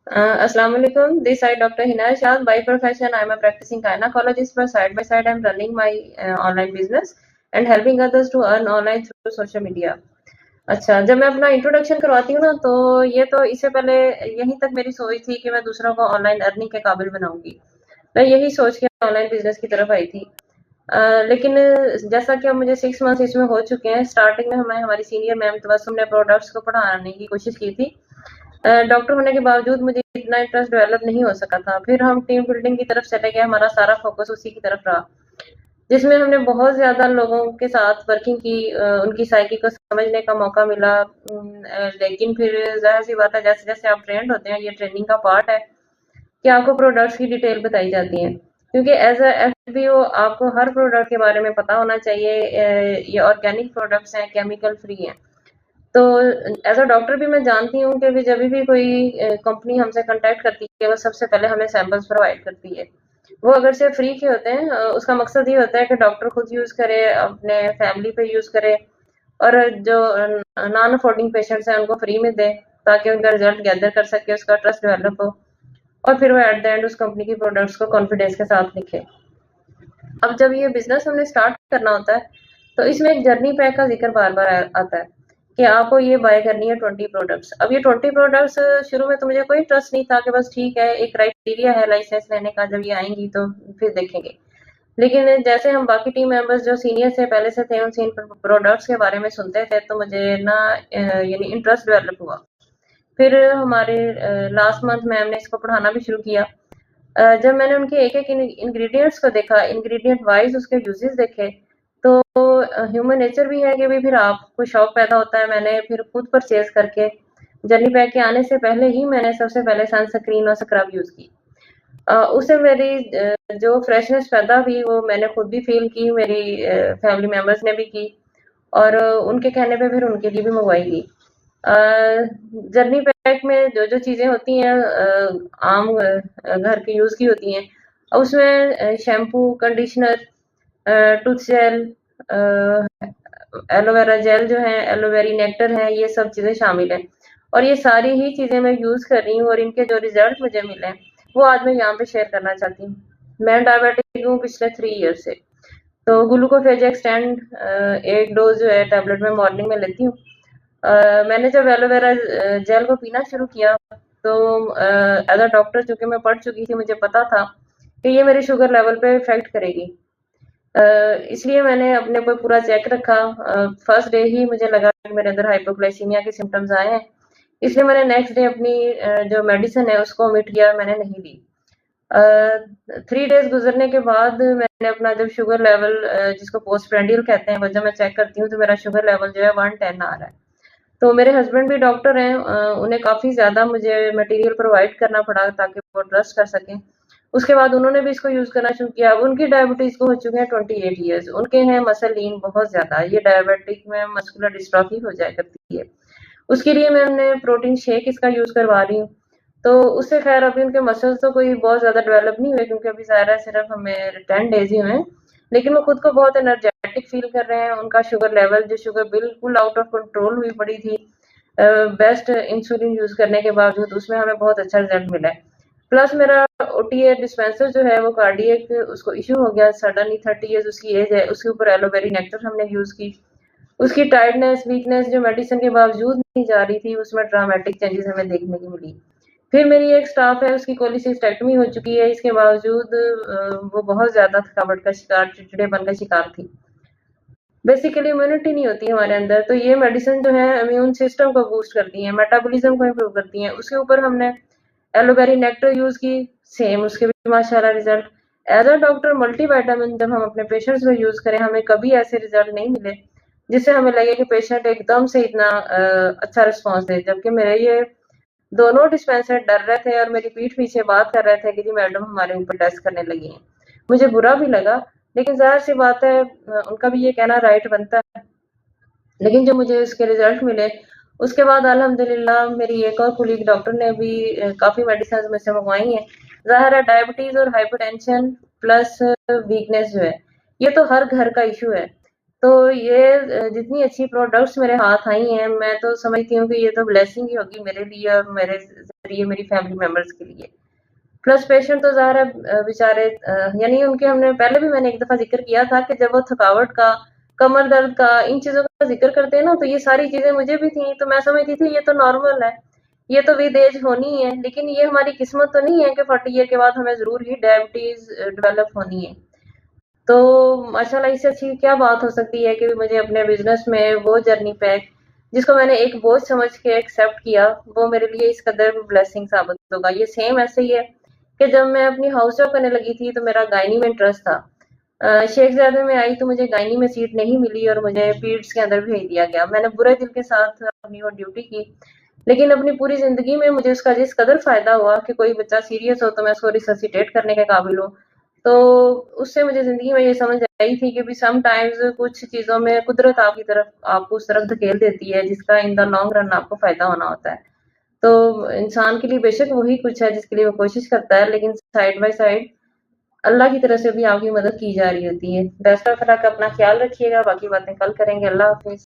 Assalamu alaikum. This is Dr. Hina Shah. By profession, I am a practicing gynecologist, but side by side, I am running my online business and helping others to earn online through social media. अच्छा, जब मैं अपना introduction करवाती हूँ ना, तो ये तो इससे पहले यहीं तक मेरी सोच थी कि मैं दूसरों को ऑनलाइन अर्निंग के काबिल बनाऊंगी। मैं यही सोच के ऑनलाइन बिजनेस की तरफ आई थी। लेकिन जैसा कि अब मुझे 6 मंथ इसमें हो चुके हैं, स्टार्टिंग में हमें हमारी सीनियर मैम तबस्सुम ने प्रोडक्ट्स को पढ़ाने की कोशिश की थी। डॉक्टर होने के बावजूद मुझे इतना इंटरेस्ट डेवलप नहीं हो सका था। फिर हम टीम बिल्डिंग की तरफ चले गए, हमारा सारा फोकस उसी की तरफ रहा, जिसमें हमने बहुत ज़्यादा लोगों के साथ वर्किंग की, उनकी साइकी को समझने का मौका मिला। लेकिन फिर ज़ाहिर-सी बात है, जैसे-जैसे आप ट्रेंड होते हैं, ये ट्रेनिंग का पार्ट है कि आपको प्रोडक्ट्स की डिटेल बताई जाती है। क्योंकि एज़ अ एफबीओ आपको हर प्रोडक्ट के बारे में पता होना चाहिए। ये ऑर्गेनिक प्रोडक्ट्स हैं, केमिकल फ्री हैं। तो एज़ अ डॉक्टर भी मैं जानती हूँ कि जब भी कोई कंपनी हमसे कॉन्टैक्ट करती है, वो सबसे पहले हमें सैंपल्स प्रोवाइड करती है। वो अगर से फ्री के होते हैं, उसका मकसद ये होता है कि डॉक्टर खुद यूज़ करे, अपने फैमिली पे यूज़ करे, और जो नॉन अफोर्डिंग पेशेंट्स हैं उनको फ्री में दे, ताकि उनका रिजल्ट गैदर कर सके, उसका ट्रस्ट डेवलप हो, और फिर वो एट द एंड उस कंपनी की प्रोडक्ट्स को कॉन्फिडेंस के साथ लिखे। अब जब ये बिजनेस हमने स्टार्ट करना होता है, तो इसमें एक जर्नी पैक का जिक्र बार बार आता है कि आपको ये बाय करनी है 20 प्रोडक्ट्स। अब ये 20 प्रोडक्ट्स, शुरू में तो मुझे कोई ट्रस्ट नहीं था कि बस ठीक है, एक क्राइटेरिया है लाइसेंस लेने का, जब ये आएंगी तो फिर देखेंगे। लेकिन जैसे हम बाकी टीम मेंबर्स जो सीनियर से पहले से थे, उनसे इन प्रोडक्ट्स के बारे में सुनते थे, तो मुझे ना यानी इंटरेस्ट डेवलप हुआ। फिर हमारे लास्ट मंथ मैम ने इसको पढ़ाना भी शुरू किया। जब मैंने उनके एक-एक इंग्रीडिएंट्स को देखा, इंग्रीडिएंट वाइज़ उसके यूजेस देखे, तो ह्यूमन नेचर भी है कि भई फिर आपको शौक पैदा होता है। मैंने फिर खुद परचेज़ करके, जर्नी पैक के आने से पहले ही मैंने सबसे पहले सनस्क्रीन और स्क्रब यूज़ की। उससे मेरी जो फ्रेशनेस पैदा हुई, वो मैंने खुद भी फ़ील की, मेरी फैमिली मेंबर्स ने भी की, और उनके कहने पे फिर उनके लिए भी मँगवाई गई। जर्नी पैक में जो-जो चीज़ें होती हैं, आम घर के यूज़ की होती हैं। उसमें शैम्पू, कंडीशनर, टूथ जेल, अ, एलोवेरा जेल जो है, एलोवेरी नेक्टर है, ये सब चीज़ें शामिल हैं। और ये सारी ही चीज़ें मैं यूज़ कर रही हूँ, और इनके जो रिज़ल्ट मुझे मिले हैं, वो आज मैं यहाँ पे शेयर करना चाहती हूँ। मैं डायबिटिक हूँ पिछले 3 ईयर से। तो ग्लूकोफेज एक्सटेंड 1 डोज़ जो है टैबलेट में मॉर्निंग में लेती हूँ। मैंने जब एलोवेरा जेल को पीना शुरू किया, तो एज़ अ डॉक्टर, चूँकि मैं पढ़ चुकी थी, मुझे पता था कि ये मेरे शुगर लेवल पे इफ़ेक्ट करेगी। अ, इसलिए मैंने अपने ऊपर पूरा चेक रखा। फर्स्ट डे ही मुझे लगा कि मेरे अंदर हाइपोग्लाइसीमिया के सिम्पटम्स आए हैं। इसलिए मैंने नेक्स्ट डे अपनी जो मेडिसिन है उसको ओमिट किया, मैंने नहीं ली। अ, 3 डेज़ गुज़रने के बाद मैंने अपना जब शुगर लेवल, जिसको पोस्टप्रांडियल कहते हैं, वो जब मैं चेक करती हूँ, तो मेरा शुगर लेवल जो है 110 आ रहा है। तो मेरे हस्बैंड भी डॉक्टर हैं, उन्हें काफ़ी ज़्यादा मुझे मटेरियल प्रोवाइड करना पड़ा ताकि वो ट्रस्ट कर सकें। उसके बाद उन्होंने भी इसको यूज़ करना शुरू किया। अब उनकी डायबिटीज़ को हो चुके हैं 28 इयर्स। उनके हैं मसल लीन बहुत ज़्यादा। ये डायबिटिक में मस्कुलर डिस्ट्रॉफी हो जाया करती है। उसके लिए मैंने प्रोटीन शेक इसका यूज़ करवा रही हूँ। तो उससे ख़ैर अभी उनके मसल्स तो कोई बहुत ज़्यादा डेवलप नहीं हुए, क्योंकि अभी ज़ाहिर है सिर्फ़ हमें 10 डेज़ ही हुए हैं। लेकिन वो खुद को बहुत एनर्जेटिक फ़ील कर रहे हैं। उनका शुगर लेवल, जो शुगर बिल्कुल आउट ऑफ कंट्रोल हुई पड़ी थी, बेस्ट इंसुलिन यूज़ करने के बावजूद, उसमें हमें बहुत अच्छा रिज़ल्ट मिला है। प्लस मेरा ओटीए डिस्पेंसर जो है, वो कार्डियक उसको इश्यू हो गया सडनली, 30 इयर्स उसकी एज है। उसके ऊपर एलोवेरी नेक्टर हमने यूज़ की। उसकी टायर्डनेस, वीकनेस जो मेडिसिन के बावजूद नहीं जा रही थी, उसमें ड्रामेटिक चेंजेस हमें देखने को मिली। फिर मेरी एक स्टाफ है, उसकी कोलिसिस्टेक्टमी हो चुकी है। इसके बावजूद वो बहुत ज़्यादा थकावट का शिकार, चिड़चिड़ेपन का शिकार थी। बेसिकली इम्यूनिटी नहीं होती हमारे अंदर, तो ये मेडिसिन जो है इम्यून सिस्टम को बूस्ट करती हैं, मेटाबॉलिज्म को इम्प्रूव करती हैं। उसके ऊपर हमने एलोवेरी नेक्टर यूज़ की, सेम उसके भी माशाल्लाह result. As a doctor, multivitamin जब हम अपने पेशेंट्स में यूज़ करें, हमें कभी ऐसे रिज़ल्ट नहीं मिले, जिससे हमें लगे कि पेशेंट एकदम से इतना अच्छा रिस्पॉन्स दे। जबकि मेरे ये दोनों डिस्पेंसर डर रहे थे और मेरी पीठ पीछे बात कर रहे थे कि जी मैडम हमारे ऊपर टेस्ट करने लगी हैं। मुझे बुरा भी लगा, लेकिन ज़ाहिर-सी बात है, उनका भी ये कहना राइट बनता है। लेकिन जो मुझे उसके रिज़ल्ट मिले, उसके बाद अल्हम्दुलिल्लाह मेरी एक और कोलीग डॉक्टर ने भी काफ़ी मेडिसिन्स मुझसे मँगवाई हैं। ज़ाहिर है, डायबिटीज़ और हाइपरटेंशन प्लस वीकनेस जो है, ये तो हर घर का इश्यू है। तो ये जितनी अच्छी प्रोडक्ट्स मेरे हाथ आई हैं, मैं तो समझती हूँ कि ये तो ब्लेसिंग ही होगी मेरे लिए और मेरे रही है मेरी फैमिली मेंबर्स के लिए। प्लस पेशेंट तो ज़ाहिर है बेचारे यानी उनके हमने पहले भी मैंने एक दफ़ा ज़िक्र किया था कि जब वो थकावट का, कमर दर्द का, इन चीज़ों का ज़िक्र करते हैं ना, तो ये सारी चीज़ें मुझे भी थी, तो मैं समझती थी ये तो नॉर्मल है, ये तो विद एज होनी ही है, लेकिन ये हमारी किस्मत तो नहीं है कि 40 ईयर के बाद हमें ज़रूर ही डायबिटीज़ डेवलप होनी है। तो माशाल्लाह इससे अच्छी क्या बात हो सकती है कि मुझे अपने बिज़नेस में वो जर्नी पैक जिसको मैंने एक बोझ समझ के एक्सेप्ट किया, वो मेरे लिए इस कदर ब्लेसिंग साबित होगा। ये सेम ऐसे ही है कि जब मैं अपनी हाउस जॉब करने लगी थी, तो मेरा गायनी में इंटरेस्ट था। शेख ज़ायदा में आई तो मुझे गायनी में सीट नहीं मिली और मुझे पीड्स के अंदर भेज दिया गया। मैंने बुरे दिल के साथ अपनी वो ड्यूटी की, लेकिन अपनी पूरी ज़िंदगी में मुझे उसका जिस कदर फ़ायदा हुआ कि कोई बच्चा सीरियस हो तो मैं उसको रिससिटेट करने के काबिल हूँ। तो उससे मुझे ज़िंदगी में ये समझ आई थी कि भी समटाइम्स कुछ चीज़ों में कुदरत आपकी तरफ आपको उस तरफ धकेल देती है जिसका इन द लॉन्ग रन आपको फ़ायदा होना होता है। तो इंसान के लिए बेशक वही कुछ है जिसके लिए वो कोशिश करता है, लेकिन साइड बाय साइड अल्लाह की तरफ से भी आपकी मदद की जा रही होती है। बेस्ट ऑफ लक, अपना ख्याल रखिएगा, बाकी बातें कल करेंगे। अल्लाह हाफ़िज़।